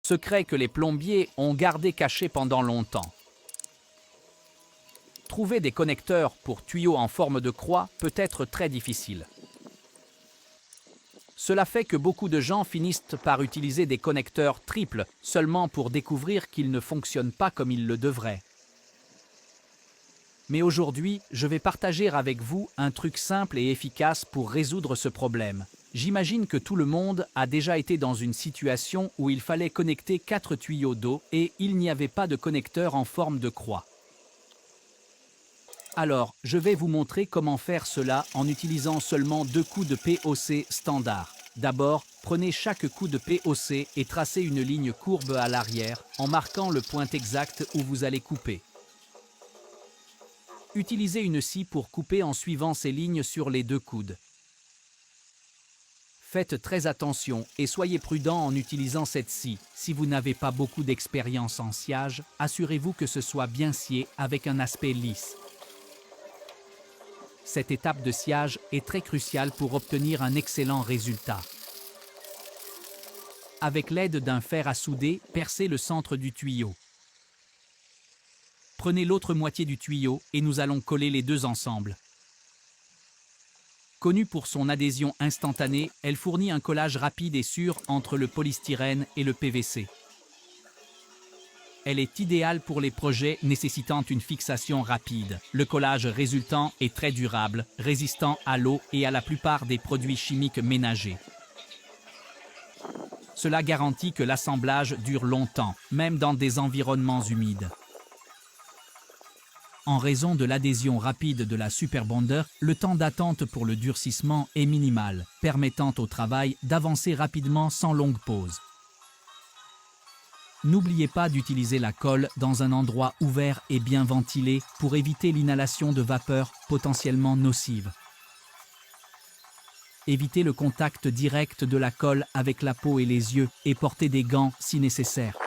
Secret que les plombiers ont gardé caché pendant longtemps. Trouver des connecteurs pour tuyaux en forme de croix peut être très difficile. Cela fait que beaucoup de gens finissent par utiliser des connecteurs triples seulement pour découvrir qu'ils ne fonctionnent pas comme ils le devraient. Mais aujourd'hui, je vais partager avec vous un truc simple et efficace pour résoudre ce problème. J'imagine que tout le monde a déjà été dans une situation où il fallait connecter 4 tuyaux d'eau et il n'y avait pas de connecteur en forme de croix. Alors, je vais vous montrer comment faire cela en utilisant seulement 2 coups de POC standard. D'abord, prenez chaque coup de POC et tracez une ligne courbe à l'arrière en marquant le point exact où vous allez couper. Utilisez une scie pour couper en suivant ces lignes sur les 2 coudes. Faites très attention et soyez prudent en utilisant cette scie. Si vous n'avez pas beaucoup d'expérience en sciage, assurez-vous que ce soit bien scié avec un aspect lisse. Cette étape de sciage est très cruciale pour obtenir un excellent résultat. Avec l'aide d'un fer à souder, percez le centre du tuyau. Prenez l'autre moitié du tuyau et nous allons coller les deux ensemble. Connue pour son adhésion instantanée, elle fournit un collage rapide et sûr entre le polystyrène et le PVC. Elle est idéale pour les projets nécessitant une fixation rapide. Le collage résultant est très durable, résistant à l'eau et à la plupart des produits chimiques ménagers. Cela garantit que l'assemblage dure longtemps, même dans des environnements humides. En raison de l'adhésion rapide de la Super Bonder, le temps d'attente pour le durcissement est minimal, permettant au travail d'avancer rapidement sans longue pause. N'oubliez pas d'utiliser la colle dans un endroit ouvert et bien ventilé pour éviter l'inhalation de vapeurs potentiellement nocives. Évitez le contact direct de la colle avec la peau et les yeux et portez des gants si nécessaire.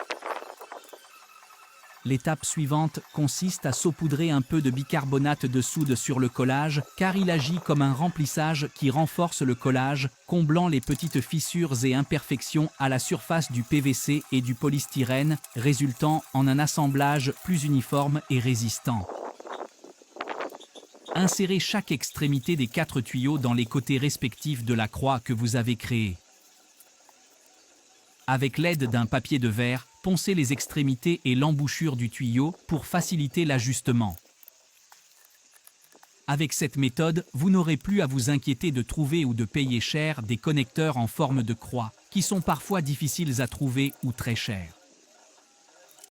L'étape suivante consiste à saupoudrer un peu de bicarbonate de soude sur le collage car il agit comme un remplissage qui renforce le collage, comblant les petites fissures et imperfections à la surface du PVC et du polystyrène, résultant en un assemblage plus uniforme et résistant. Insérez chaque extrémité des 4 tuyaux dans les côtés respectifs de la croix que vous avez créée. Avec l'aide d'un papier de verre, poncez les extrémités et l'embouchure du tuyau pour faciliter l'ajustement. Avec cette méthode, vous n'aurez plus à vous inquiéter de trouver ou de payer cher des connecteurs en forme de croix, qui sont parfois difficiles à trouver ou très chers.